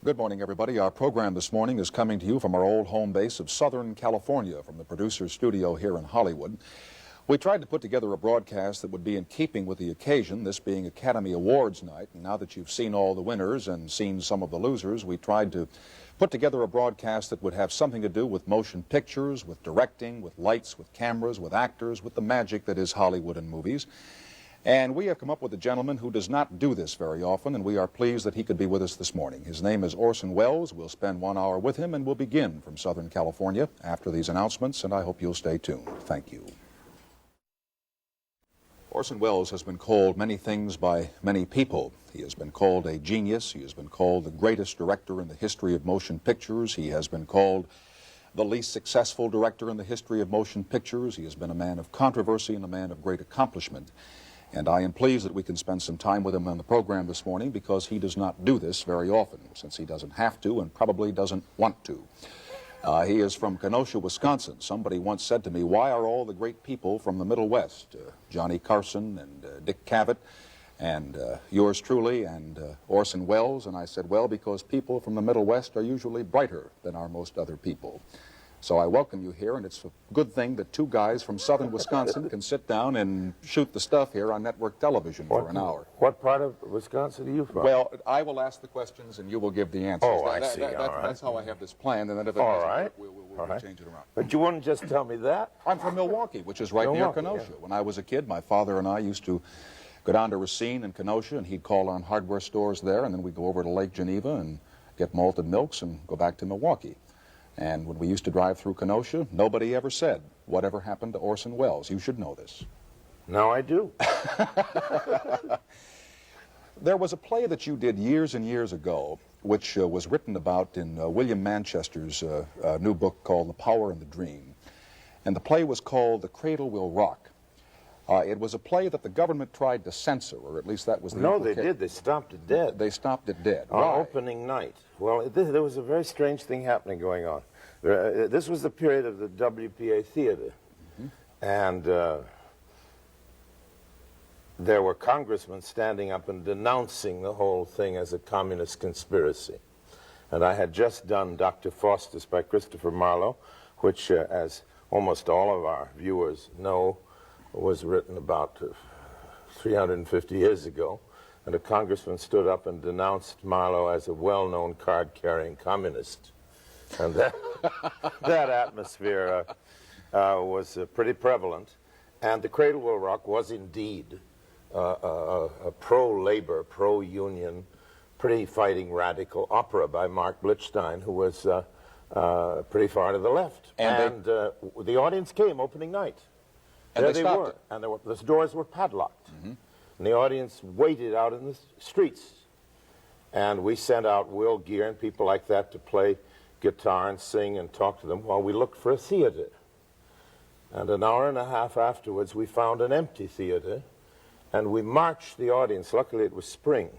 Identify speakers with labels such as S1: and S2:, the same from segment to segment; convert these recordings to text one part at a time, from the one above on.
S1: Good morning, everybody. Our program this morning is coming to you from our old home base of Southern California, from the producer's studio here in Hollywood. We tried to put together a broadcast that would be in keeping with the occasion, this being Academy Awards night. And now that you've seen all the winners and seen some of the losers, we tried to put together a broadcast that would have something to do with motion pictures, with directing, with lights, with cameras, with actors, with the magic that is Hollywood and movies. And we have come up with a gentleman who does not do this very often, and we are pleased that he could be with us this morning. His name is Orson Welles. We'll spend 1 hour with him, and we'll begin from Southern California after these announcements, and I hope you'll stay tuned. Thank you. Orson Welles has been called many things by many people. He has been called a genius. He has been called the greatest director in the history of motion pictures. He has been called the least successful director in the history of motion pictures. He has been a man of controversy and a man of great accomplishment. And I am pleased that we can spend some time with him on the program this morning, because he does not do this very often, since he doesn't have to and probably doesn't want to. He is from Kenosha, Wisconsin. Somebody once said to me, why are all the great people from the Middle West? Johnny Carson and Dick Cavett and yours truly and Orson Welles. And I said, well, because people from the Middle West are usually brighter than are most other people. So I welcome you here, and it's a good thing that two guys from southern Wisconsin can sit down and shoot the stuff here on network television for an hour.
S2: What part of Wisconsin are you from?
S1: Well, I will ask the questions and you will give the answers.
S2: Oh, I see. All right.
S1: That's how I have this planned, and then if it
S2: All
S1: doesn't
S2: right.
S1: work, we'll change it around.
S2: But you wouldn't just tell me that?
S1: I'm from Milwaukee, which is right near Kenosha.
S2: Yeah.
S1: When I was a kid, my father and I used to go down to Racine in Kenosha, and he'd call on hardware stores there, and then we'd go over to Lake Geneva and get malted milks and go back to Milwaukee. And when we used to drive through Kenosha, nobody ever said, whatever happened to Orson Welles? You should know this.
S2: Now I do.
S1: There was a play that you did years and years ago, which was written about in William Manchester's new book called The Power and the Dream. And the play was called The Cradle Will Rock. It was a play that the government tried to censor, or at least that was the
S2: No, they did. They stopped it dead.
S1: They stopped it dead.
S2: On
S1: Right.
S2: opening night. Well, there was a very strange thing happening going on. This was the period of the WPA Theater. And there were congressmen standing up and denouncing the whole thing as a communist conspiracy. And I had just done Dr. Faustus by Christopher Marlowe, which, as almost all of our viewers know, was written about 350 years ago. And a congressman stood up and denounced Marlowe as a well-known card-carrying communist. And that, that atmosphere was pretty prevalent. And The Cradle Will Rock was indeed a pro-labor, pro-union, pretty fighting radical opera by Mark Blitzstein, who was pretty far to the left. And the audience came opening night.
S1: And
S2: there
S1: they
S2: they
S1: stopped
S2: were.
S1: it.
S2: And the doors were padlocked. And the audience waited out in the streets. And we sent out Will Geer and people like that to play guitar and sing and talk to them while we looked for a theater. And an hour and a half afterwards, we found an empty theater, and we marched the audience. Luckily, it was spring,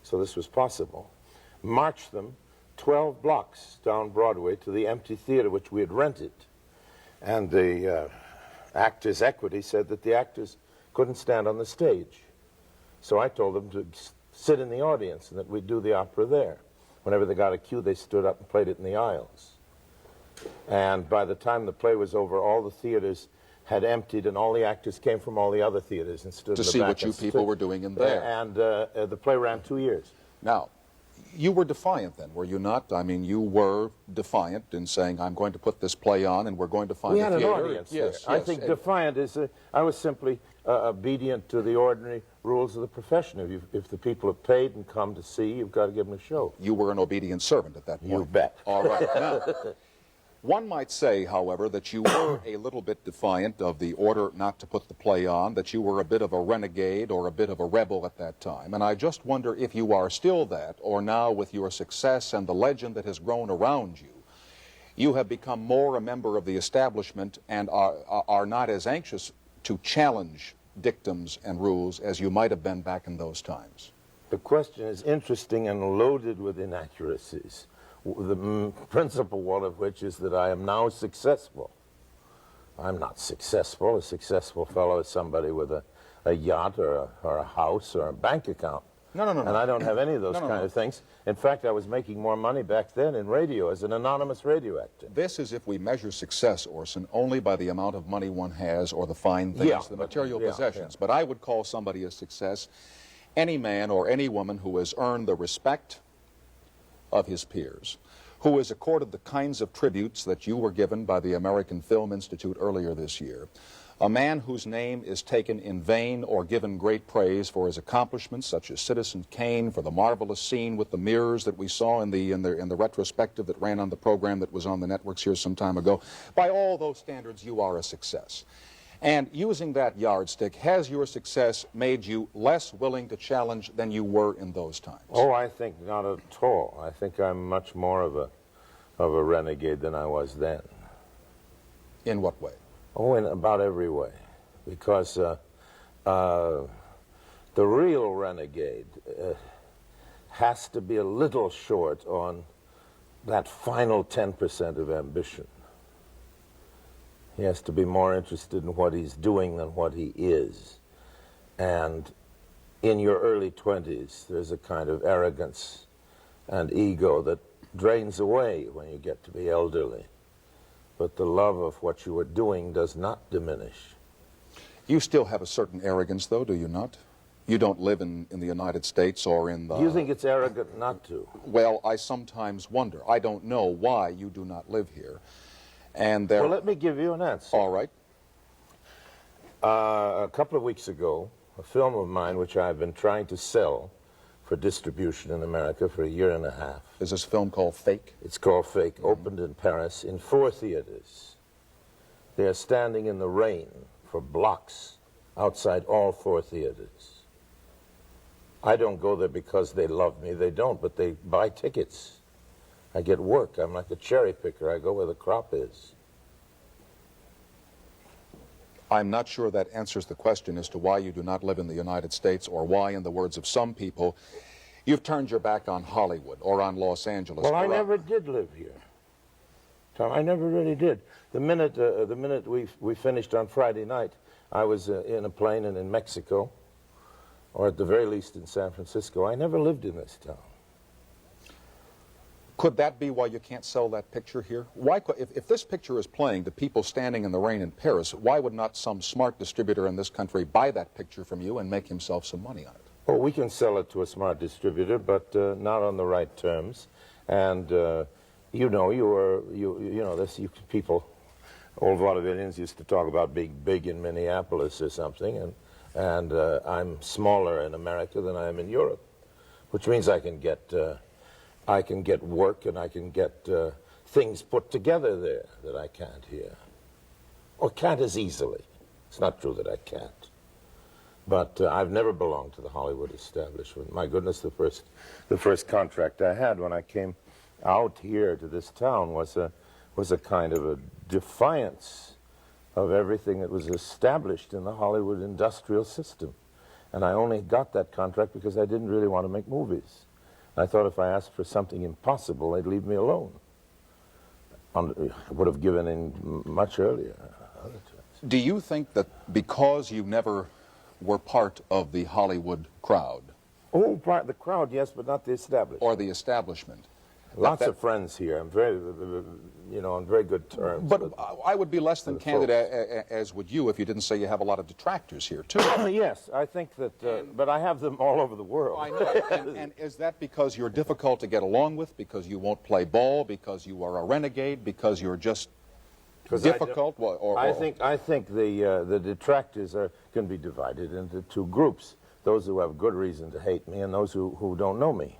S2: so this was possible. Marched them 12 blocks down Broadway to the empty theater, which we had rented. And the Actors' Equity said that the actors couldn't stand on the stage. So I told them to sit in the audience and that we'd do the opera there. Whenever they got a cue, they stood up and played it in the aisles. And by the time the play was over, all the theaters had emptied, and all the actors came from all the other theaters and stood
S1: To
S2: in the
S1: see
S2: back
S1: what you people were doing in there.
S2: And the play ran 2 years.
S1: Now, you were defiant then, were you not? I mean, you were defiant in saying, I'm going to put this play on and we're going to find
S2: We
S1: a
S2: had an
S1: theater.
S2: audience
S1: Yes,
S2: there. I
S1: yes.
S2: think defiant is, I was simply obedient to the ordinary rules of the profession. If the people have paid and come to see, you've got to give them a show.
S1: You were an obedient servant at that point.
S2: You bet.
S1: All right. Now, one might say, however, that you were a little bit defiant of the order not to put the play on, that you were a bit of a renegade or a bit of a rebel at that time. And I just wonder if you are still that, or now with your success and the legend that has grown around you, you have become more a member of the establishment and are not as anxious to challenge dictums and rules as you might have been back in those times.
S2: The question is interesting and loaded with inaccuracies. The principal one of which is that I am now successful. I'm not successful. A successful fellow is somebody with a yacht or a house or a bank account.
S1: No.
S2: And I don't have any of those
S1: No.
S2: kind of things. In fact, I was making more money back then in radio as an anonymous radio actor.
S1: This is if we measure success, Orson, only by the amount of money one has or the fine things, the material possessions. But I would call somebody a success any man or any woman who has earned the respect of his peers, who is accorded the kinds of tributes that you were given by the American Film Institute earlier this year, a man whose name is taken in vain or given great praise for his accomplishments, such as Citizen Kane, for the marvelous scene with the mirrors that we saw in the retrospective that ran on the program that was on the networks here some time ago. By all those standards, you are a success. And using that yardstick, has your success made you less willing to challenge than you were in those times?
S2: Oh, I think not at all. I think I'm much more of a renegade than I was then.
S1: In what way?
S2: Oh, in about every way. Because the real renegade has to be a little short on that final 10% of ambition. He has to be more interested in what he's doing than what he is. And in your early 20s, there's a kind of arrogance and ego that drains away when you get to be elderly. But the love of what you are doing does not diminish.
S1: You still have a certain arrogance, though, do you not? You don't live in the United States or in the...
S2: Do you think it's arrogant not to?
S1: Well, I sometimes wonder. I don't know why you do not live here. And there...
S2: Well, let me give you an answer.
S1: All right.
S2: A couple of weeks ago, a film of mine, which I've been trying to sell for distribution in America for a year and a half.
S1: Is this film called Fake?
S2: It's called Fake, opened in Paris in 4 theaters. They are standing in the rain for blocks outside all 4 theaters. I don't go there because they love me. They don't, but they buy tickets. I get work. I'm like a cherry picker. I go where the crop is.
S1: I'm not sure that answers the question as to why you do not live in the United States, or why, in the words of some people, you've turned your back on Hollywood or on Los Angeles.
S2: Well, I never did live here, Tom. I never really did. The minute we finished on Friday night, I was in a plane and in Mexico, or at the very least in San Francisco. I never lived in this town.
S1: Could that be why you can't sell that picture here? Why, if this picture is playing to people standing in the rain in Paris, why would not some smart distributor in this country buy that picture from you and make himself some money on it?
S2: Well, we can sell it to a smart distributor, but not on the right terms. And you know, people, old vaudevillians used to talk about being big in Minneapolis or something, and I'm smaller in America than I am in Europe, which means I can get work and I can get things put together there that I can't here, or can't as easily. It's not true that I can't. But I've never belonged to the Hollywood establishment. My goodness, the first contract I had when I came out here to this town was a kind of a defiance of everything that was established in the Hollywood industrial system. And I only got that contract because I didn't really want to make movies. I thought if I asked for something impossible, they'd leave me alone. I would have given in much earlier.
S1: Do you think that because you never were part of the Hollywood crowd?
S2: Oh, the crowd, yes, but not the establishment.
S1: Or the establishment?
S2: Lots of friends here. I'm very, on very good terms.
S1: But I would be less than candid, as would you, if you didn't say you have a lot of detractors here, too.
S2: Yes, I think that, but I have them all over the world.
S1: I know. And is that because you're difficult to get along with, because you won't play ball, because you are a renegade, because you're just difficult?
S2: I think the detractors can be divided into 2 groups. Those who have good reason to hate me and those who don't know me,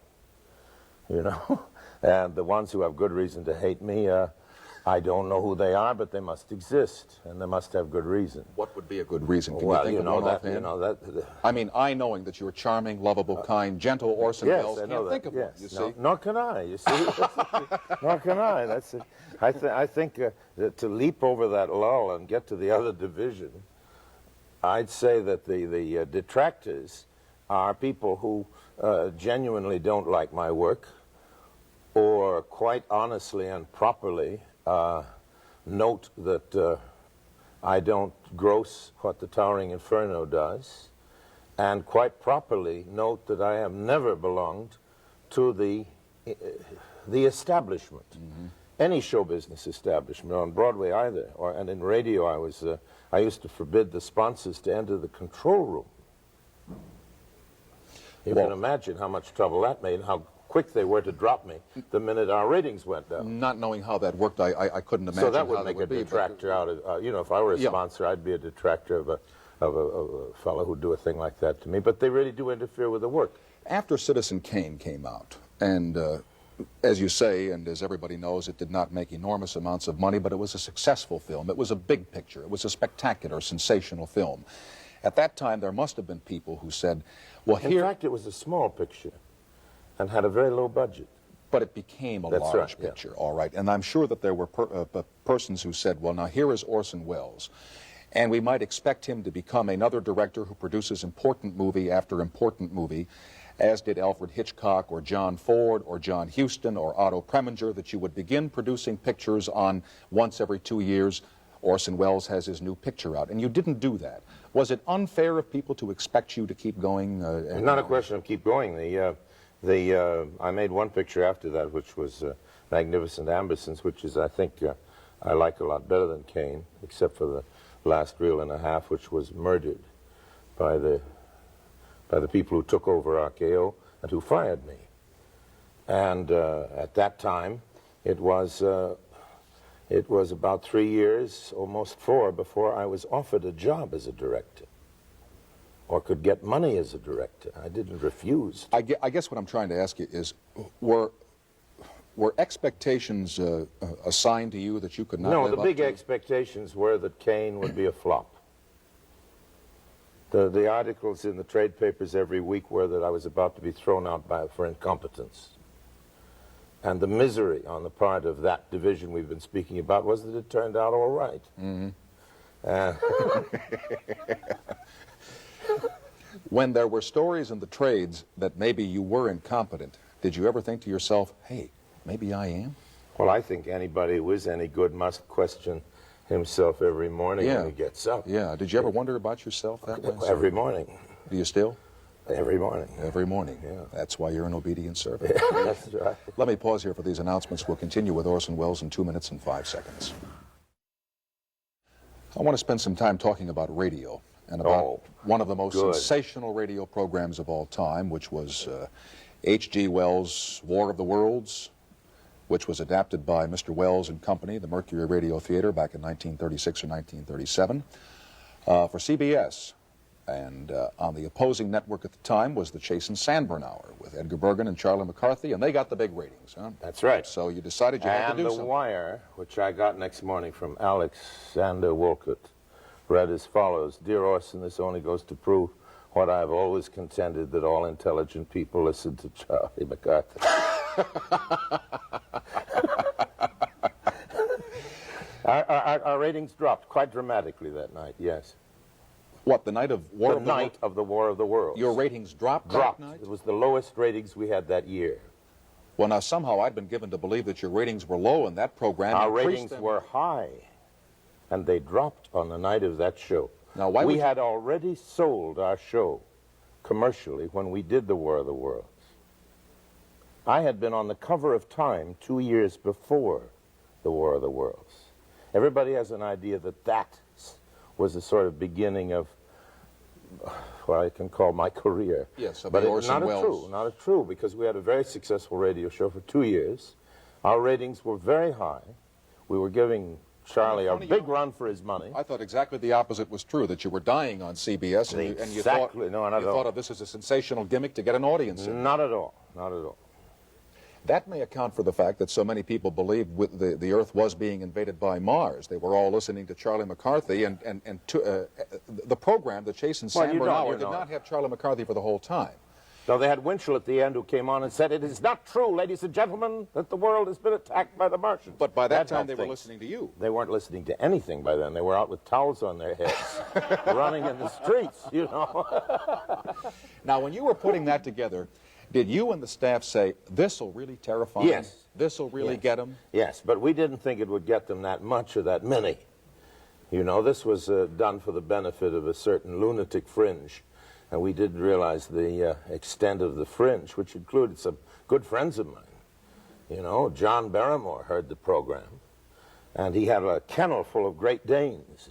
S2: you know. And the ones who have good reason to hate me, I don't know who they are, but they must exist, and they must have good reason.
S1: What would be a good reason? Can
S2: Well,
S1: you think of one offhand? I mean, I knowing that you're charming, lovable, kind, gentle Orson Welles, can't think of one, you see.
S2: Nor can I, you see. Nor can I. That's it. I think that to leap over that lull and get to the other division, I'd say that the detractors are people who genuinely don't like my work, or quite honestly and properly note that I don't gross what the Towering Inferno does, and quite properly note that I have never belonged to the establishment, any show business establishment, on Broadway either, and in radio I used to forbid the sponsors to enter the control room. You can imagine how much trouble that made and how quick they were to drop me the minute our ratings went down.
S1: Not knowing how that worked, I couldn't imagine.
S2: So that would
S1: how
S2: make
S1: that would
S2: a detractor out of, you know, if I were a sponsor, I'd be a detractor of a fellow who'd do a thing like that to me. But they really do interfere with the work.
S1: After Citizen Kane came out, and as you say, and as everybody knows, it did not make enormous amounts of money, but it was a successful film. It was a big picture. It was a spectacular, sensational film. At that time, there must have been people who said, well,
S2: in fact, it was a small picture and had a very low budget.
S1: But it became a large picture, all right. And I'm sure that there were persons who said, well, now here is Orson Welles, and we might expect him to become another director who produces important movie after important movie, as did Alfred Hitchcock or John Ford or John Huston or Otto Preminger, that you would begin producing pictures on once every 2 years. Orson Welles has his new picture out, and you didn't do that. Was it unfair of people to expect you to keep going?
S2: Not a question of keep going. I made one picture after that, which was Magnificent Ambersons, which is, I think, I like a lot better than Kane, except for the last reel and a half, which was murdered by the people who took over RKO and who fired me. And at that time, it was about 3 years, almost 4, before I was offered a job as a director, or could get money as a director. I didn't refuse.
S1: I guess what I'm trying to ask you is, were expectations assigned to you that you could not live up to?
S2: No, the big expectations were that Kane would be a flop. The articles in the trade papers every week were that I was about to be thrown out for incompetence. And the misery on the part of that division we've been speaking about was that it turned out all right.
S1: When there were stories in the trades that maybe you were incompetent, did you ever think to yourself, hey, maybe I am?
S2: Well, I think anybody who is any good must question himself every morning when he gets up.
S1: Yeah. Did you ever wonder about yourself that way?
S2: Every morning.
S1: Do you still?
S2: Every morning.
S1: Every morning.
S2: Yeah.
S1: That's why you're an obedient servant.
S2: Yeah, that's right.
S1: Let me pause here for these announcements. We'll continue with Orson Welles in 2 minutes and 5 seconds. I want to spend some time talking about radio and about one of the most sensational radio programs of all time, which was H.G. Wells' War of the Worlds, which was adapted by Mr. Wells and Company, the Mercury Radio Theater, back in 1936 or 1937, for CBS. And on the opposing network at the time was the Chase and Sanborn Hour with Edgar Bergen and Charlie McCarthy, and they got the big ratings. Huh?
S2: That's right.
S1: So you decided you had to do something.
S2: And The Wire, which I got next morning from Alexander Wolcott, read as follows: Dear Orson, this only goes to prove what I've always contended, that all intelligent people listen to Charlie McCarthy. Our ratings dropped quite dramatically that night, yes.
S1: What, the night of War of the Worlds?
S2: The night of the War of the Worlds.
S1: Your ratings dropped that night?
S2: It was the lowest ratings we had that year.
S1: Well, now, somehow I'd been given to believe that your ratings were low in that program.
S2: Our ratings were high, and they dropped on the night of that show.
S1: Now, why
S2: we had already sold our show commercially when we did the War of the Worlds. I had been on the cover of Time 2 years before the War of the Worlds. Everybody has an idea that that was the sort of beginning of what I can call my career.
S1: Yes,
S2: but
S1: it's
S2: not true, because we had a very successful radio show for 2 years. Our ratings were very high. We were giving Charlie a big run for his money.
S1: I thought exactly the opposite was true, that you were dying on CBS, and you thought of this as a sensational gimmick to get an audience in.
S2: Not at all, not at all.
S1: That may account for the fact that so many people believed the Earth was being invaded by Mars. They were all listening to Charlie McCarthy, and the program, the Chase and Sanborn Hour, did not have Charlie McCarthy for the whole time.
S2: So they had Winchell at the end, who came on and said, "It is not true, ladies and gentlemen, that the world has been attacked by the Martians."
S1: But by that time, they were listening to you.
S2: They weren't listening to anything by then. They were out with towels on their heads, running in the streets, you know.
S1: Now, when you were putting that together, did you and the staff say, this'll really terrify them?
S2: Yes.
S1: This'll really get them?
S2: Yes, but we didn't think it would get them that much or that many. You know, this was done for the benefit of a certain lunatic fringe And we did realize the extent of the fringe, which included some good friends of mine. You know, John Barrymore heard the program, and he had a kennel full of Great Danes.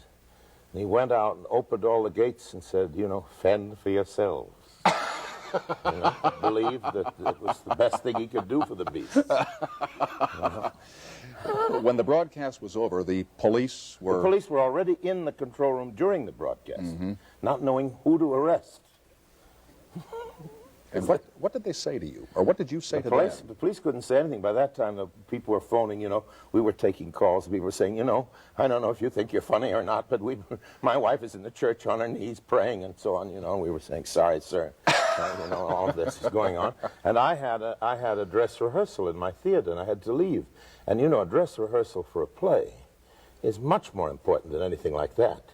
S2: And he went out and opened all the gates and said, you know, fend for yourselves. You know, believed that it was the best thing he could do for the beasts.
S1: When the broadcast was over, the police were...
S2: The police were already in the control room during the broadcast, not knowing who to arrest.
S1: And what did they say to you? Or what did you say to them?
S2: The police couldn't say anything. By that time, the people were phoning, you know. We were taking calls. People were saying, you know, I don't know if you think you're funny or not, but my wife is in the church on her knees praying and so on, you know. And we were saying, sorry, sir. You know, all of this is going on. And I had a dress rehearsal in my theater, and I had to leave. And, you know, a dress rehearsal for a play is much more important than anything like that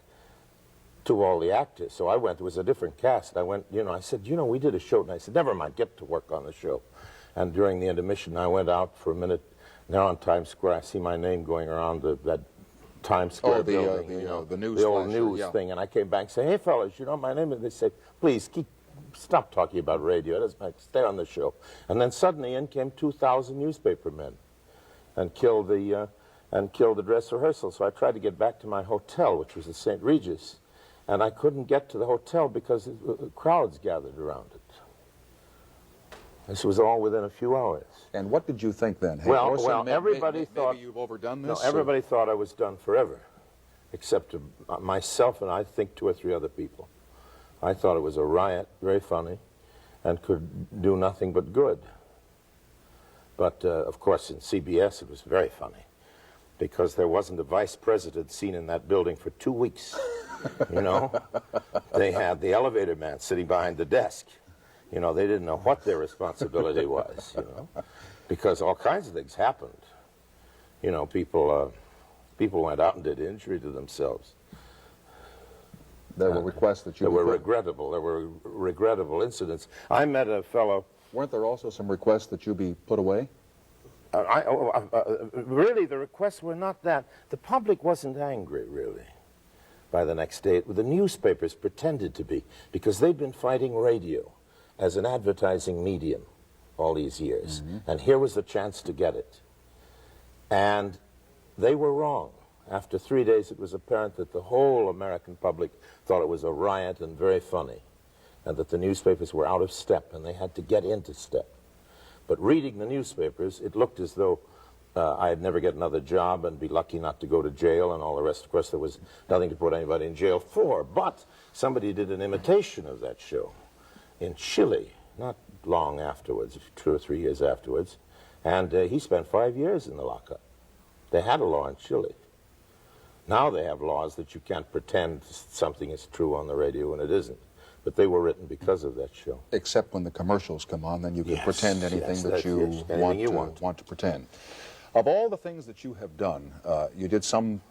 S2: to all the actors. So I went, it was a different cast. I went, you know, I said, you know, we did a show. And I said, never mind, get to work on the show. And during the intermission, I went out for a minute. Now on Times Square, I see my name going around that Times Square building.
S1: The news
S2: the old
S1: flasher,
S2: news thing. And I came back and said, hey, fellas, you know my name? And they said, please, stop talking about radio. It doesn't matter. Stay on the show. And then suddenly in came 2,000 newspaper men and killed the dress rehearsal. So I tried to get back to my hotel, which was the St. Regis. And I couldn't get to the hotel because crowds gathered around it. This was all within a few hours.
S1: And what did you think then? Hey,
S2: Well,
S1: Orson,
S2: everybody thought...
S1: Maybe you've overdone this?
S2: No, everybody thought I was done forever, except myself and I think 2 or 3 other people. I thought it was a riot, very funny, and could do nothing but good. But, of course, in CBS it was very funny, because there wasn't a vice president seen in that building for 2 weeks. You know, they had the elevator man sitting behind the desk. You know, they didn't know what their responsibility was, you know, because all kinds of things happened. You know, people went out and did injury to themselves.
S1: There were requests that you...
S2: There were regrettable incidents. I met a fellow...
S1: Weren't there also some requests that you be put away?
S2: Really, the requests were not that. The public wasn't angry, really, by the next day. The newspapers pretended to be, because they'd been fighting radio as an advertising medium all these years. And here was the chance to get it. And they were wrong. After 3 days, it was apparent that the whole American public thought it was a riot and very funny, and that the newspapers were out of step, and they had to get into step. But reading the newspapers, it looked as though I'd never get another job and be lucky not to go to jail and all the rest. Of course, there was nothing to put anybody in jail for, but somebody did an imitation of that show in Chile, not long afterwards, 2 or 3 years afterwards, and he spent 5 years in the lockup. They had a law in Chile. Now they have laws that you can't pretend something is true on the radio when it isn't. But they were written because of that show. Except
S1: when the commercials come on, then you can pretend anything that you want to pretend.
S2: Of all the things that you have done, you did some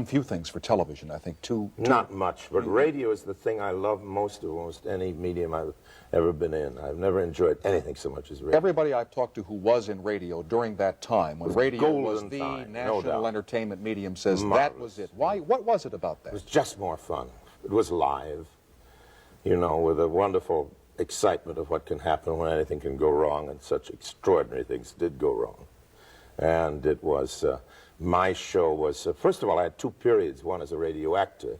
S2: few things for television, I think, two... Not much, but radio is the thing I love most of almost any medium I've ever been in. I've never enjoyed anything so much as radio.
S1: Everybody I've talked to who was in radio during that time, when radio was the national entertainment medium, says that was it. Why? What was it about that?
S2: It was just more fun. It was live, you know, with a wonderful excitement of what can happen when anything can go wrong, and such extraordinary things did go wrong. And it was, my show was, first of all, I had 2 periods. One as a radio actor,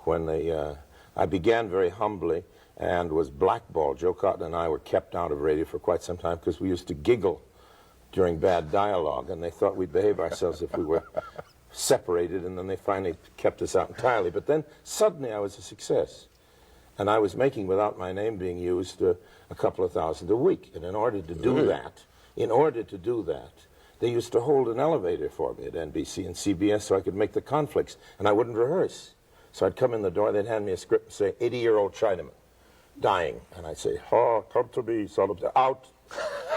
S2: when I began very humbly and was blackballed. Joe Cotton and I were kept out of radio for quite some time because we used to giggle during bad dialogue, and they thought we'd behave ourselves if we were separated, and then they finally kept us out entirely. But then suddenly I was a success, and I was making, without my name being used, a couple of thousand a week. And in order to do that, they used to hold an elevator for me at NBC and CBS so I could make the conflicts, and I wouldn't rehearse. So I'd come in the door, they'd hand me a script and say, 80-year-old Chinaman, dying. And I'd say, oh, come to me, son of the... Out,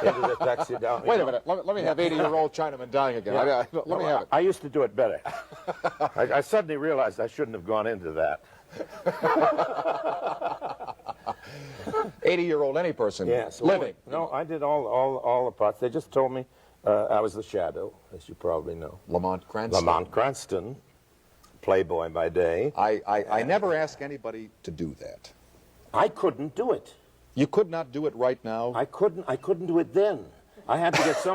S2: into the taxi down.
S1: Wait a minute, let me have 80-year-old Chinaman dying again. Let me have it.
S2: I used to do it better. I suddenly realized I shouldn't have gone into that.
S1: 80-year-old any person, living.
S2: No, I did all the parts. They just told me I was the shadow, as you probably know.
S1: Lamont Cranston.
S2: Lamont Cranston, playboy by day.
S1: I never ask anybody to do that.
S2: I couldn't do it.
S1: You could not do it right now?
S2: I couldn't do it then. I had to get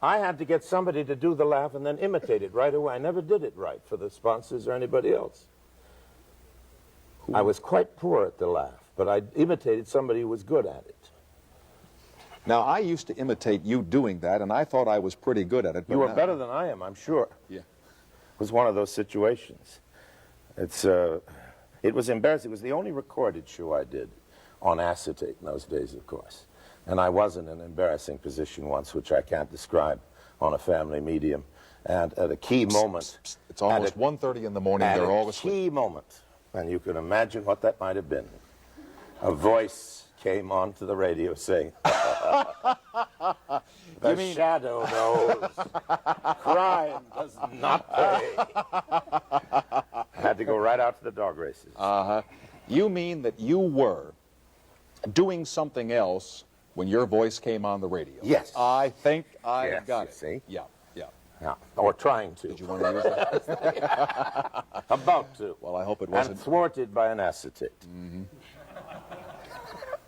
S2: I had to get somebody to do the laugh and then imitate it right away. I never did it right for the sponsors or anybody else. I was quite poor at the laugh, but I imitated somebody who was good at it.
S1: Now, I used to imitate you doing that, and I thought I was pretty good at it.
S2: You were better than I am, I'm sure.
S1: Yeah.
S2: It was one of those situations. It was embarrassing. It was the only recorded show I did on acetate in those days, of course. And I was in an embarrassing position once, which I can't describe on a family medium. And at a key moment...
S1: It's almost 1:30 in the morning. They're all asleep.
S2: At a key moment, and you can imagine what that might have been. A voice came onto the radio saying, the shadow knows. Crime does not pay. I had to go right out to the dog races.
S1: You mean that you were doing something else when your voice came on the radio?
S2: Yes.
S1: I think I got it.
S2: See?
S1: Yeah.
S2: Yeah, or trying to.
S1: Did you want to use that?
S2: About to.
S1: Well, I hope it wasn't.
S2: And thwarted by an acetate.
S1: Mm-hmm.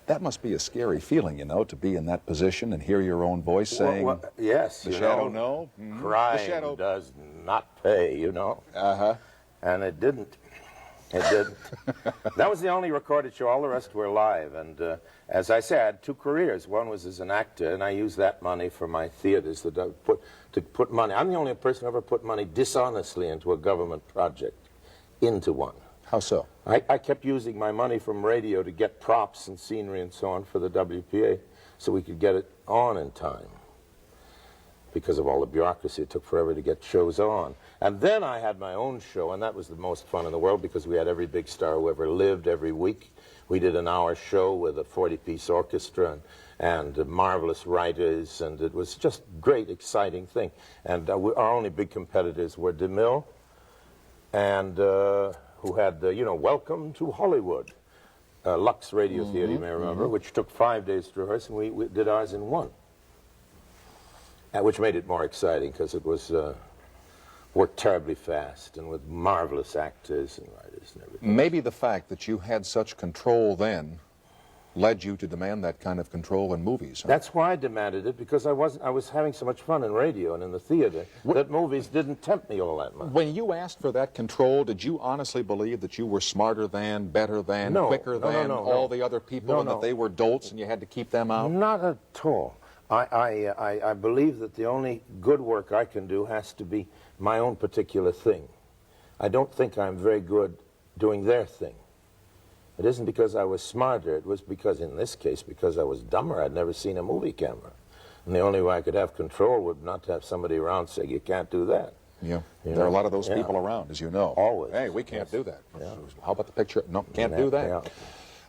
S1: That must be a scary feeling, you know, to be in that position and hear your own voice saying,
S2: yes,
S1: the shadow no.
S2: Mm-hmm. Crime does not pay, you know. And it didn't. It didn't. That was the only recorded show. All the rest were live. And as I said, I had two careers. One was as an actor, and I used that money for my theaters to put money. I'm the only person who ever put money dishonestly into a government project, into one.
S1: How so?
S2: I kept using my money from radio to get props and scenery and so on for the WPA so we could get it on in time. Because of all the bureaucracy, it took forever to get shows on. And then I had my own show, and that was the most fun in the world because we had every big star who ever lived every week. We did an hour show with a 40-piece orchestra and marvelous writers, and it was just a great, exciting thing. And our only big competitors were DeMille, and who had, you know, Welcome to Hollywood, Lux Radio Theater, you may remember, which took 5 days to rehearse, and we did ours in one. Which made it more exciting because it was worked terribly fast and with marvelous actors and writers and everything.
S1: Maybe the fact that you had such control then led you to demand that kind of control in movies. Huh?
S2: That's why I demanded it, because I was having so much fun in radio and in the theater that movies didn't tempt me all that much.
S1: When you asked for that control, did you honestly believe that you were smarter than, better than, quicker than all the other people, and that they were dolts and you had to keep them out?
S2: Not at all. I believe that the only good work I can do has to be my own particular thing. I don't think I'm very good doing their thing. It isn't because I was smarter. It was because, in this case, because I was dumber. I'd never seen a movie camera. And the only way I could have control would not to have somebody around saying, you can't do that.
S1: Yeah, there are a lot of those people around, as you know.
S2: Always.
S1: Hey, we can't do that. Yeah. How about the picture? No, can't do that.
S2: Yeah.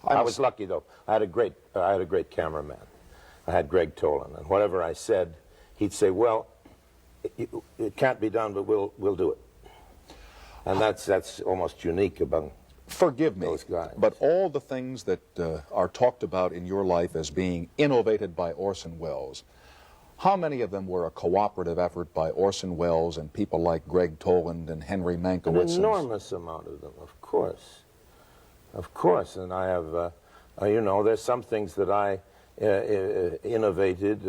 S2: I was lucky, though. I had a great cameraman. I had Greg Tolan, and whatever I said, he'd say, well, it can't be done, but we'll do it. And that's almost unique among
S1: Forgive me,
S2: those guys.
S1: But all the things that are talked about in your life as being innovated by Orson Welles, how many of them were a cooperative effort by Orson Welles and people like Greg Toland and Henry Mankiewicz?
S2: An enormous amount of them, of course. Of course, and I have, you know, there's some things that I innovated,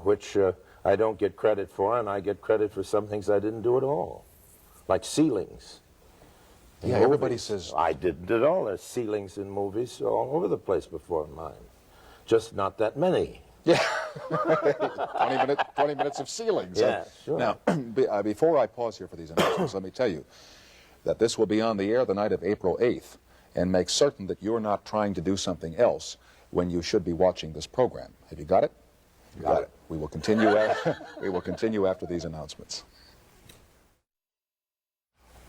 S2: which I don't get credit for, and I get credit for some things I didn't do at all, like ceilings.
S1: Yeah, everybody says...
S2: I didn't at all. There's ceilings in movies all over the place before mine. Just not that many.
S1: Yeah. 20 minutes of ceilings.
S2: Yeah, sure.
S1: Now, before I pause here for these announcements, let me tell you that this will be on the air the night of April 8th, and make certain that you're not trying to do something else when you should be watching this program. Have you got it? You got it. We will continue after these announcements.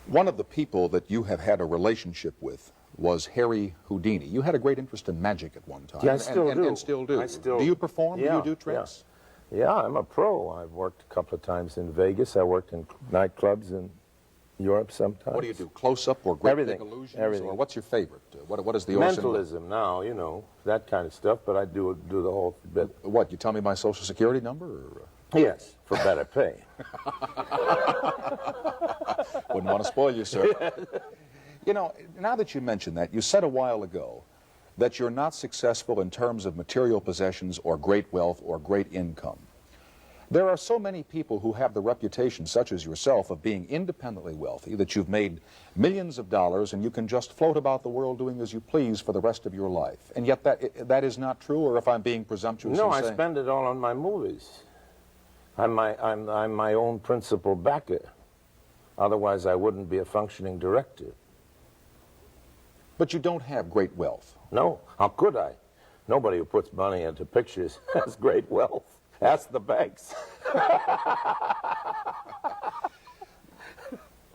S1: One of the people that you have had a relationship with was Harry Houdini. You had a great interest in magic at one time.
S2: Yeah, I still do.
S1: And still do.
S2: I still,
S1: do you perform?
S2: Yeah,
S1: do you do tricks?
S2: Yeah, I'm a pro. I've worked a couple of times in Vegas. I worked in nightclubs in Europe sometimes.
S1: What do you do? Close-up or great
S2: Everything.
S1: big illusions?
S2: Everything.
S1: Or what's your favorite? What is the Orson?
S2: Mentalism now, you know, that kind of stuff, but I do the whole bit.
S1: What, you tell me my Social Security number? Or?
S2: Yes, for better pay.
S1: Wouldn't want to spoil you, sir. You know, now that you mention that, you said a while ago that you're not successful in terms of material possessions or great wealth or great income. There are so many people who have the reputation, such as yourself, of being independently wealthy, that you've made millions of dollars and you can just float about the world doing as you please for the rest of your life. And yet that is not true, or if I'm being presumptuous
S2: No,
S1: in
S2: I
S1: saying...
S2: spend it all on my movies. I'm my own principal backer. Otherwise, I wouldn't be a functioning director.
S1: But you don't have great wealth.
S2: No, how could I? Nobody who puts money into pictures has great wealth. Ask the banks.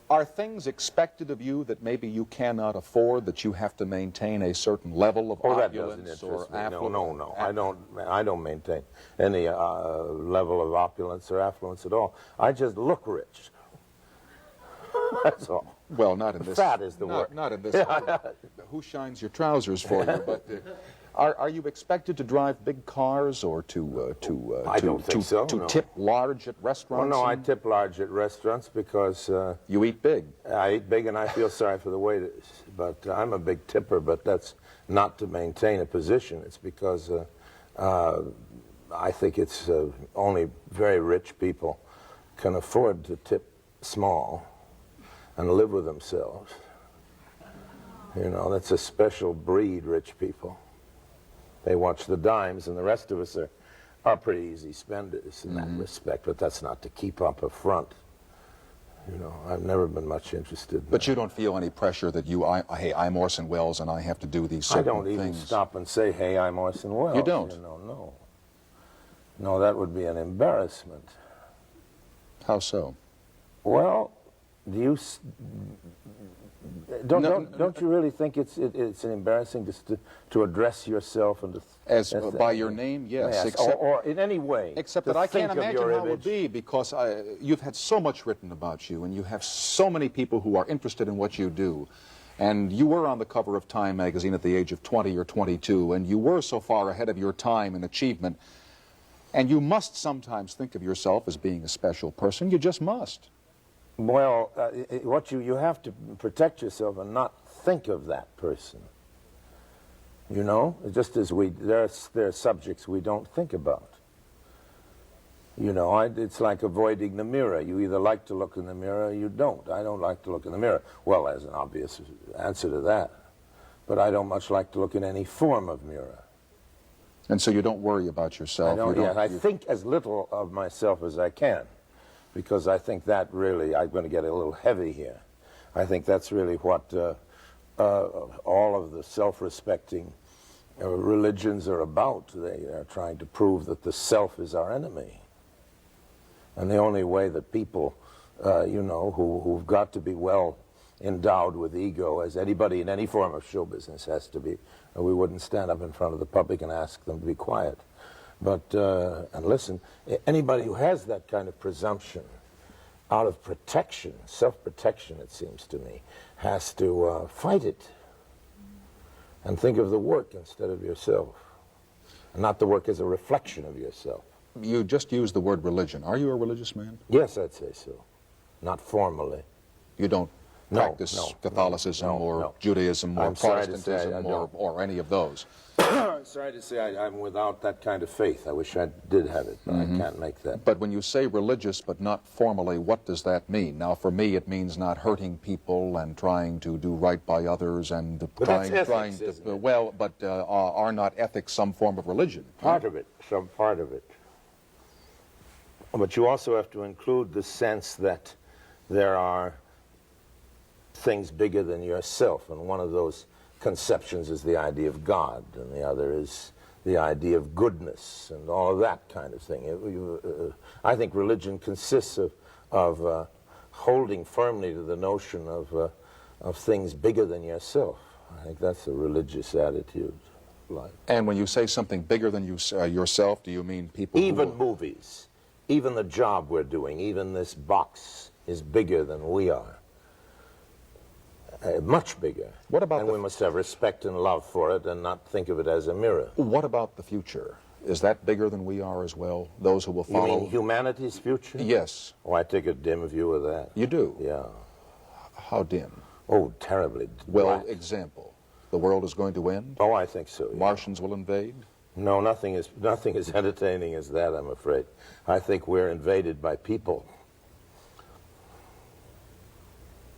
S1: Are things expected of you that maybe you cannot afford, that you have to maintain a certain level of opulence or affluence?
S2: No. I don't maintain any level of opulence or affluence at all. I just look rich. That's all.
S1: Well, not in this.
S2: Fat is the word.
S1: Not in this. Who shines your trousers for you? But are you expected to drive big cars or
S2: I don't think so,
S1: to
S2: no.
S1: tip large at restaurants?
S2: Well, no, I tip large at restaurants because
S1: you eat big.
S2: I eat big and I feel sorry for the waiters. But I'm a big tipper, but that's not to maintain a position. It's because I think it's only very rich people can afford to tip small and live with themselves. You know, that's a special breed, rich people. They watch the dimes, and the rest of us are pretty easy spenders in that respect, but that's not to keep up a front. You know, I've never been much interested in
S1: But
S2: that.
S1: you don't feel any pressure that hey, I'm Orson Welles and I have to do these certain things.
S2: I don't even stop and say, hey, I'm Orson Welles.
S1: You don't?
S2: You know, no. No, that would be an embarrassment.
S1: How so?
S2: Well, don't you really think it's embarrassing just to address yourself and to
S1: By your name, yes. Except,
S2: or in any way.
S1: Except that I can't imagine how it would be, because you've had so much written about you, and you have so many people who are interested in what you do. And you were on the cover of Time magazine at the age of 20 or 22, and you were so far ahead of your time in achievement. And you must sometimes think of yourself as being a special person. You just must.
S2: Well, you have to protect yourself and not think of that person. You know, just as there are subjects we don't think about. You know, it's like avoiding the mirror. You either like to look in the mirror or you don't. I don't like to look in the mirror. Well, there's an obvious answer to that. But I don't much like to look in any form of mirror.
S1: And so you don't worry about yourself.
S2: I think as little of myself as I can, because I think that really, I'm going to get a little heavy here. I think that's really what all of the self-respecting religions are about. They are trying to prove that the self is our enemy. And the only way that people, you know, who've got to be well endowed with ego, as anybody in any form of show business has to be, or we wouldn't stand up in front of the public and ask them to be quiet. But, and listen, anybody who has that kind of presumption out of protection, self-protection it seems to me, has to fight it and think of the work instead of yourself, and not the work as a reflection of yourself.
S1: You just used the word religion. Are you a religious man?
S2: Yes, I'd say so. Not formally.
S1: You don't practice Catholicism or Judaism or Protestantism or any of those?
S2: I'm sorry to say I'm without that kind of faith. I wish I did have it, but I can't make that.
S1: But when you say religious but not formally, what does that mean? Now, for me, it means not hurting people and trying to do right by others and trying to, well, but are not ethics some form of religion?
S2: Part of it, some part of it. But you also have to include the sense that there are things bigger than yourself, and one of those conceptions is the idea of God, and the other is the idea of goodness, and all of that kind of thing. I think religion consists of holding firmly to the notion of things bigger than yourself. I think that's a religious attitude.
S1: And when you say something bigger than yourself, do you mean people
S2: even movies, even the job we're doing, even this box is bigger than we are. Much bigger.
S1: What about
S2: and we must have respect and love for it and not think of it as a mirror.
S1: What about the future? Is that bigger than we are as well? Those who will follow?
S2: You mean humanity's future?
S1: Yes.
S2: Oh, I take a dim view of that.
S1: You do?
S2: Yeah.
S1: How dim?
S2: Oh, terribly
S1: Well,
S2: black.
S1: example, the world is going to end?
S2: Oh, I think so. Yeah.
S1: Martians will invade?
S2: No, nothing is entertaining as that, I'm afraid. I think we're invaded by people.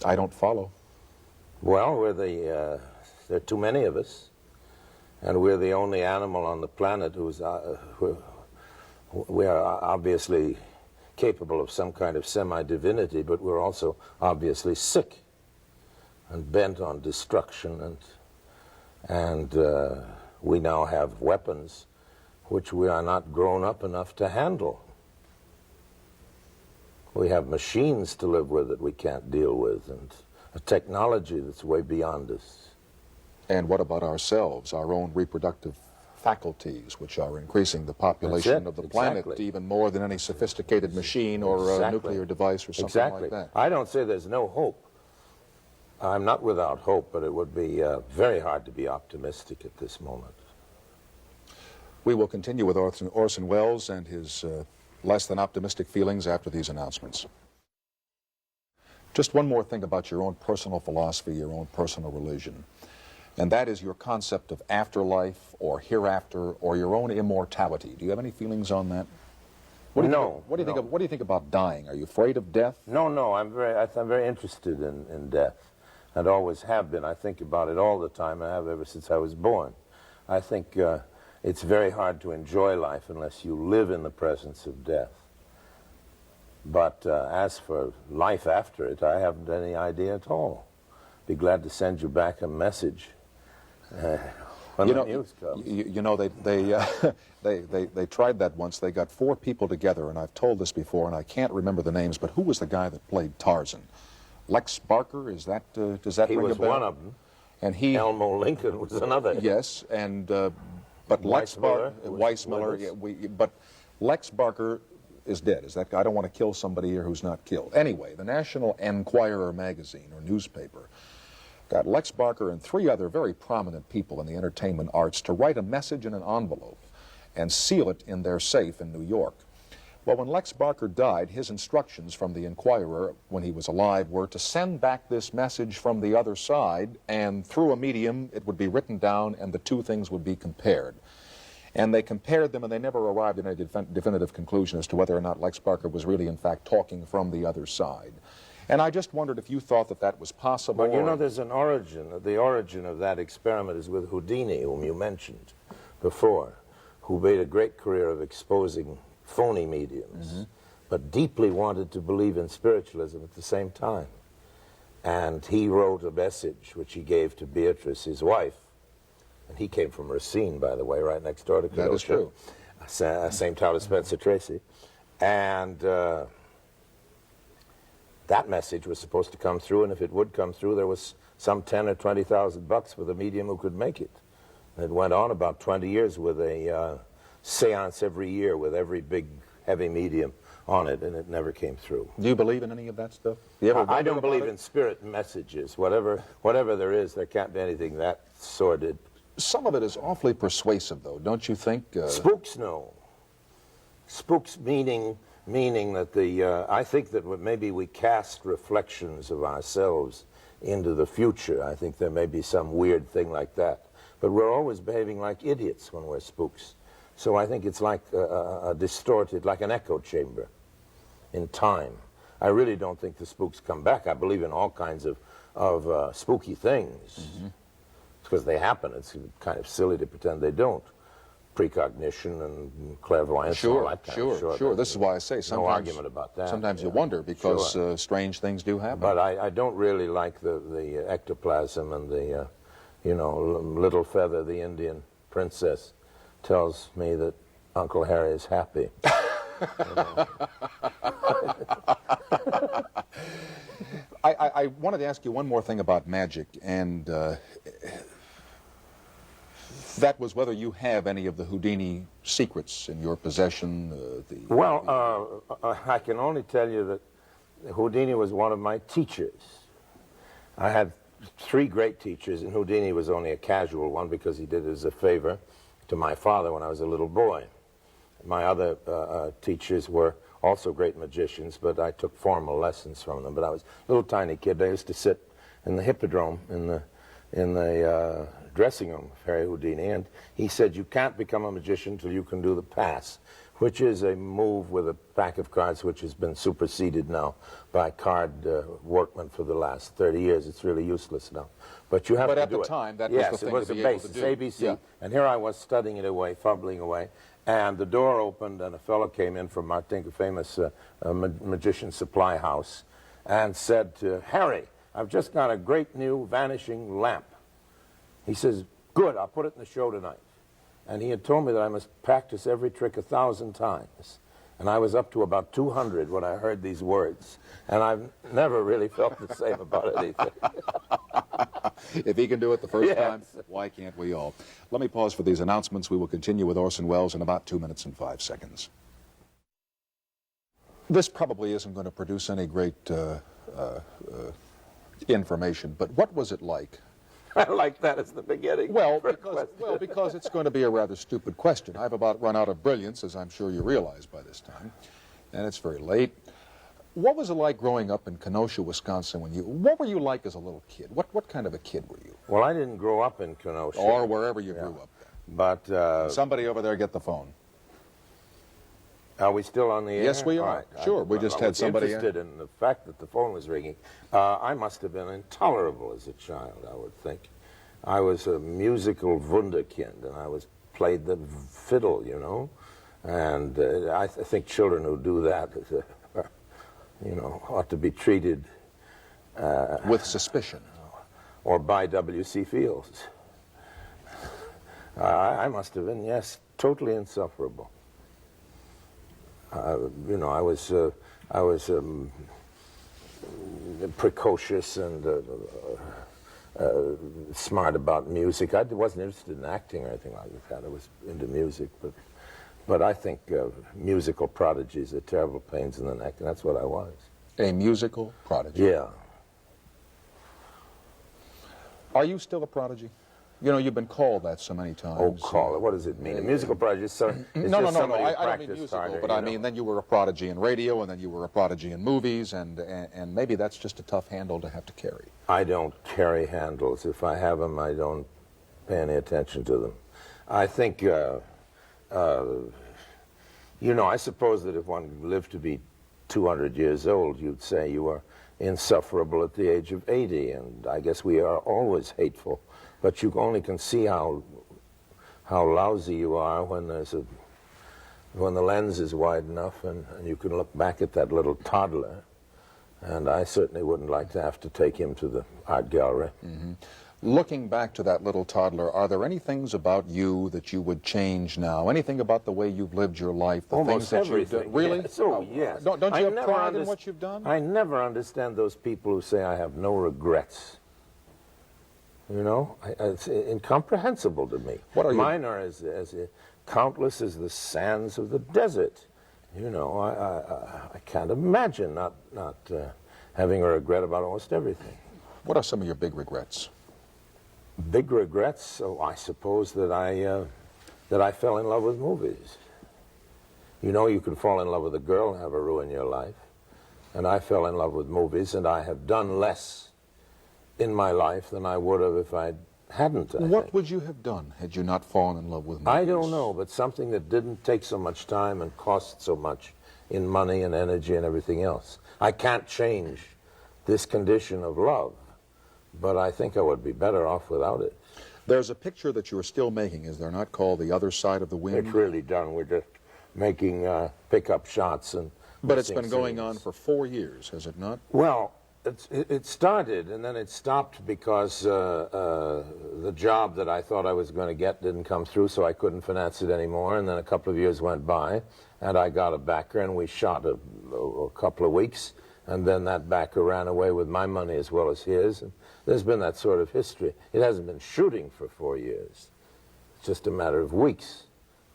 S1: I don't follow.
S2: Well, there are too many of us, and we're the only animal on the planet we are obviously capable of some kind of semi-divinity, but we're also obviously sick and bent on destruction, and we now have weapons which we are not grown up enough to handle. We have machines to live with that we can't deal with, and a technology that's way beyond us.
S1: And what about ourselves, our own reproductive faculties, which are increasing the population of the planet even more than any sophisticated machine or a nuclear device or something like that?
S2: I don't say there's no hope. I'm not without hope, but it would be very hard to be optimistic at this moment.
S1: We will continue with Orson Welles and his less than optimistic feelings after these announcements. Just one more thing about your own personal philosophy, your own personal religion, and that is your concept of afterlife or hereafter or your own immortality. Do you have any feelings on that? What do you think about dying? Are you afraid of death?
S2: No. I'm very interested in death, and always have been. I think about it all the time. I have ever since I was born. I think it's very hard to enjoy life unless you live in the presence of death. But as for life after it, I haven't any idea at all. Be glad to send you back a message when the news comes.
S1: You know, they tried that once. They got 4 people together, and I've told this before, and I can't remember the names, but who was the guy that played Tarzan? Lex Barker? Is that does that ring a bell?
S2: He was one of them.
S1: And he
S2: Elmo Lincoln was another.
S1: Yes, and but Lex Barker, Weissmuller, but Lex Barker is dead. Is that? I don't want to kill somebody here who's not killed. Anyway, the National Enquirer magazine or newspaper got Lex Barker and 3 other very prominent people in the entertainment arts to write a message in an envelope and seal it in their safe in New York. Well, when Lex Barker died, his instructions from the Enquirer when he was alive were to send back this message from the other side, and through a medium it would be written down and the 2 things would be compared. And they compared them, and they never arrived at a definitive conclusion as to whether or not Lex Barker was really in fact talking from the other side. And I just wondered if you thought that that was possible.
S2: Well, you know, there's an origin. The origin of that experiment is with Houdini, whom you mentioned before, who made a great career of exposing phony mediums, but deeply wanted to believe in spiritualism at the same time. And he wrote a message which he gave to Beatrice, his wife, and he came from Racine, by the way, right next door to Kenosha.
S1: That is true.
S2: Same town as Spencer Tracy. And that message was supposed to come through, and if it would come through, there was some 10 or 20,000 bucks for the medium who could make it. And it went on about 20 years with a seance every year with every big, heavy medium on it, and it never came through.
S1: Do you believe in any of that stuff?
S2: I don't believe in spirit messages. Whatever there is, there can't be anything that sordid.
S1: Some of it is awfully persuasive, though, don't you think?
S2: Spooks, no. Spooks meaning that I think that maybe we cast reflections of ourselves into the future. I think there may be some weird thing like that. But we're always behaving like idiots when we're spooks. So I think it's like a distorted, like an echo chamber in time. I really don't think the spooks come back. I believe in all kinds of spooky things. Because they happen. It's kind of silly to pretend they don't. Precognition and clairvoyance and all that kind of shit.
S1: Sure. This is why I say sometimes,
S2: no argument about that.
S1: Sometimes you wonder because strange things do happen.
S2: But I don't really like the ectoplasm and the, Little Feather, the Indian princess, tells me that Uncle Harry is happy.
S1: I wanted to ask you one more thing about magic, and that was whether you have any of the Houdini secrets in your possession.
S2: I can only tell you that Houdini was one of my teachers. I had 3 great teachers, and Houdini was only a casual one because he did it as a favor to my father when I was a little boy. My other teachers were also great magicians, but I took formal lessons from them. But I was a little tiny kid. I used to sit the Hippodrome, in the dressing room of Harry Houdini, and he said, you can't become a magician till you can do the pass, which is a move with a pack of cards which has been superseded now by card workmen for the last 30 years. It's really useless now. But you have to do it.
S1: But at the time, that was the thing to be able to do.
S2: Yes, it was the basis, ABC. Yeah. And here I was studying it away, fumbling away, and the door opened, and a fellow came in from, I think, a famous magician supply house, and said to Harry, I've just got a great new vanishing lamp. He says, good, I'll put it in the show tonight. And he had told me that I must practice every trick 1,000 times. And I was up to about 200 when I heard these words. And I've never really felt the same about anything.
S1: If he can do it the first time, why can't we all? Let me pause for these announcements. We will continue with Orson Welles in about 2 minutes and 5 seconds. This probably isn't going to produce any great information, but what was it like?
S2: I like that as the beginning.
S1: Well, because it's going to be a rather stupid question. I've about run out of brilliance, as I'm sure you realize by this time, and it's very late. What was it like growing up in Kenosha, Wisconsin? What were you like as a little kid? What kind of a kid were you?
S2: Well, I didn't grow up in Kenosha.
S1: Or wherever you grew up.
S2: But
S1: somebody over there get the phone.
S2: Are we still on the air?
S1: Yes, we are.
S2: Right.
S1: Sure, we just had somebody
S2: interested in the fact that the phone was ringing. I must have been intolerable as a child, I would think. I was a musical wunderkind, and I played the fiddle, you know. And I think children who do that, you know, ought to be treated
S1: with suspicion.
S2: Or by W.C. Fields. I must have been, yes, totally insufferable. You know, I was precocious and smart about music. I wasn't interested in acting or anything like that. I was into music, but I think musical prodigies are terrible pains in the neck, and that's what I was.
S1: A musical prodigy?
S2: Yeah.
S1: Are you still a prodigy? You know, you've been called that so many times.
S2: Oh, call it. What does it mean? A musical prodigy is
S1: no, I don't mean musical,
S2: harder,
S1: but I mean, then you were a prodigy in radio, and then you were a prodigy in movies, and maybe that's just a tough handle to have to carry.
S2: I don't carry handles. If I have them, I don't pay any attention to them. I think, you know, I suppose that if one lived to be 200 years old, you'd say you were insufferable at the age of 80, and I guess we are always hateful. But you only can see how lousy you are when when the lens is wide enough and you can look back at that little toddler. And I certainly wouldn't like to have to take him to the art gallery.
S1: Mm-hmm. Looking back to that little toddler, are there any things about you that you would change now? Anything about the way you've lived your life? The
S2: Almost
S1: things that
S2: everything.
S1: You do? Really?
S2: Yes. Oh, yes.
S1: Don't you have pride in what you've done?
S2: I never understand those people who say I have no regrets. You know, it's incomprehensible to me.
S1: What are
S2: Mine are as countless as the sands of the desert. You know, I can't imagine not having a regret about almost everything.
S1: What are some of your big regrets?
S2: Big regrets? Oh, I suppose that I fell in love with movies. You know, you can fall in love with a girl and have her ruin your life. And I fell in love with movies, and I have done less in my life than I would have if I hadn't.
S1: What would you have done had you not fallen in love with movies?
S2: I don't know, but something that didn't take so much time and cost so much in money and energy and everything else. I can't change this condition of love, but I think I would be better off without it.
S1: There's a picture that you're still making, is there not, called The Other Side of the Wind?
S2: It's really done. We're just making pickup shots and...
S1: But it's been going on for 4 years, has it not?
S2: Well, it started, and then it stopped because the job that I thought I was going to get didn't come through, so I couldn't finance it anymore. And then a couple of years went by, and I got a backer, and we shot a couple of weeks, and then that backer ran away with my money as well as his. And there's been that sort of history. It hasn't been shooting for 4 years. It's just a matter of weeks.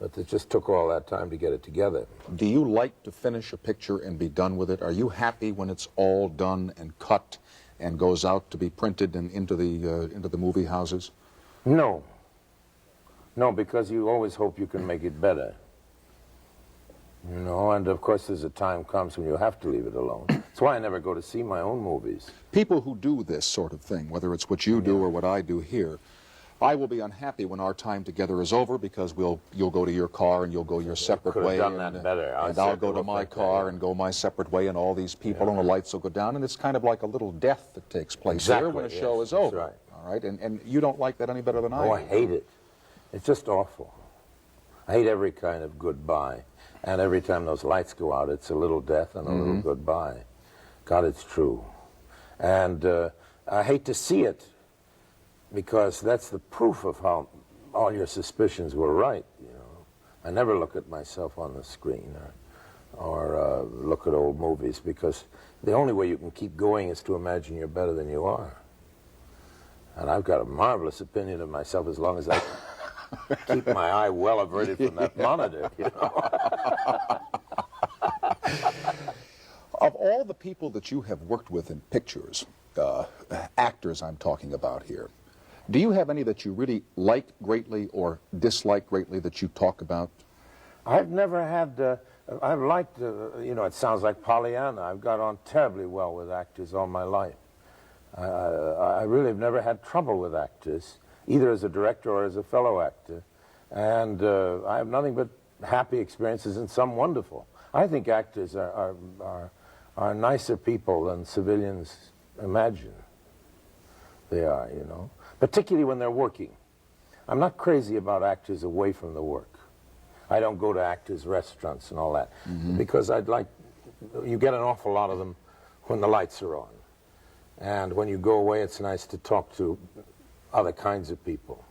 S2: But it just took all that time to get it together.
S1: Do you like to finish a picture and be done with it? Are you happy when it's all done and cut and goes out to be printed and into the movie houses?
S2: No. No, because you always hope you can make it better. You know, and of course there's a time comes when you have to leave it alone. That's why I never go to see my own movies.
S1: People who do this sort of thing, whether it's what you do or what I do here, I will be unhappy when our time together is over because you'll go to your car and you'll go your separate way.
S2: Done that better.
S1: And I'll go to my car and go my separate way, and all these people and the lights will go down, and it's kind of like a little death that takes place here when a show is over.
S2: Right.
S1: All right, and you don't like that any better than I do.
S2: Oh, I hate it. It's just awful. I hate every kind of goodbye, and every time those lights go out, it's a little death and a little goodbye. God, it's true. And I hate to see it, because that's the proof of how all your suspicions were right. You know, I never look at myself on the screen or look at old movies, because the only way you can keep going is to imagine you're better than you are. And I've got a marvelous opinion of myself as long as I keep my eye well averted from that monitor. You know?
S1: Of all the people that you have worked with in pictures, actors I'm talking about here, do you have any that you really like greatly or dislike greatly that you talk about?
S2: I've never had, I've liked, you know, it sounds like Pollyanna. I've got on terribly well with actors all my life. I really have never had trouble with actors, either as a director or as a fellow actor. And I have nothing but happy experiences and some wonderful. I think actors are nicer people than civilians imagine they are, you know, particularly when they're working. I'm not crazy about actors away from the work. I don't go to actors' restaurants and all that, because you get an awful lot of them when the lights are on. And when you go away, it's nice to talk to other kinds of people.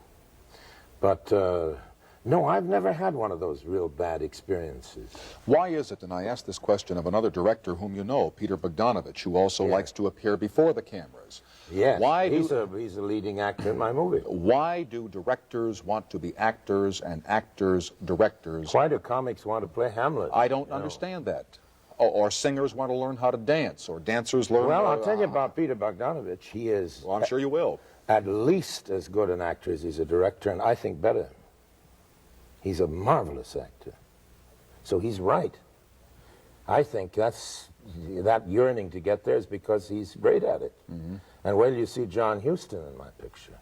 S2: But no, I've never had one of those real bad experiences.
S1: Why is it, and I asked this question of another director whom you know, Peter Bogdanovich, who also likes to appear before the cameras.
S2: Yes,
S1: Why
S2: he's a leading actor in my movie.
S1: Why do directors want to be actors and actors directors?
S2: Why do comics want to play Hamlet?
S1: I don't understand that. Or singers want to learn how to dance, or dancers learn...
S2: Well, I'll tell you about Peter Bogdanovich. He is...
S1: Well, I'm sure you will.
S2: At least as good an actor as he's a director, and I think better. He's a marvelous actor. So he's right. I think that yearning to get there is because he's great at it. And wait till you see John Huston in my picture.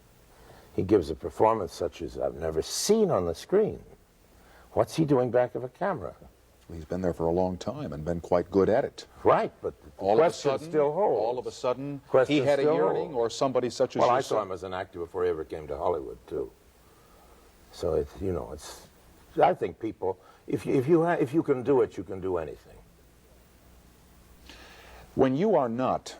S2: He gives a performance such as I've never seen on the screen. What's he doing back of a camera?
S1: He's been there for a long time and been quite good at it.
S2: Right, but the question still holds.
S1: All of a sudden,
S2: Question
S1: he had a
S2: still
S1: yearning,
S2: holds.
S1: or somebody such as
S2: Well, I
S1: yourself.
S2: saw him as an actor before he ever came to Hollywood, too. So, it's, you know, it's... I think people, if you can do it, you can do anything.
S1: When you are not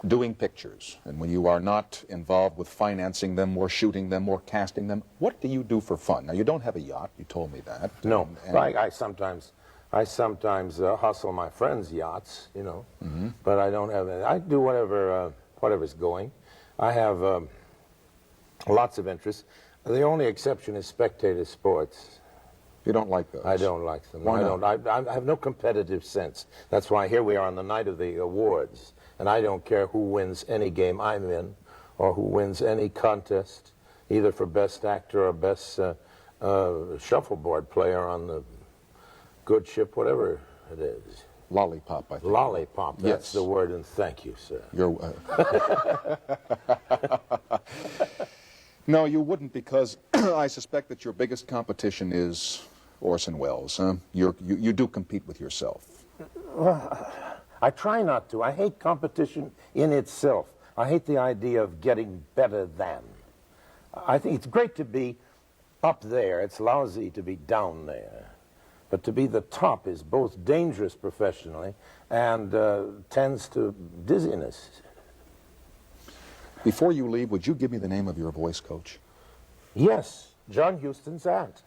S1: doing pictures, and when you are not involved with financing them, or shooting them, or casting them, what do you do for fun? Now, you don't have a yacht. You told me that.
S2: No, I sometimes hustle my friends' yachts, you know, but I don't have any. I do whatever's going. I have lots of interests. The only exception is spectator sports.
S1: You don't like those?
S2: I don't like them.
S1: Why not?
S2: I have no competitive sense. That's why here we are on the night of the awards, and I don't care who wins any game I'm in, or who wins any contest, either for best actor or best shuffleboard player on the good ship, whatever it is.
S1: Lollipop, I think.
S2: Lollipop, that's
S1: Yes.
S2: the word, and thank you, sir.
S1: You're... No, you wouldn't, because I suspect that your biggest competition is Orson Welles. Huh? You do compete with yourself.
S2: I try not to. I hate competition in itself. I hate the idea of getting better than. I think it's great to be up there. It's lousy to be down there. But to be the top is both dangerous professionally and tends to dizziness.
S1: Before you leave, would you give me the name of your voice coach?
S2: Yes, John Huston's aunt.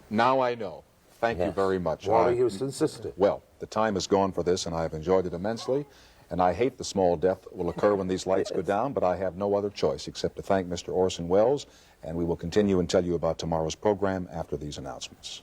S1: Now I know. Thank you
S2: Yes.
S1: very much.
S2: Wally Huston's sister.
S1: Well, the time is gone for this, and I have enjoyed it immensely. And I hate the small death that will occur when these lights go down, but I have no other choice except to thank Mr. Orson Welles, and we will continue and tell you about tomorrow's program after these announcements.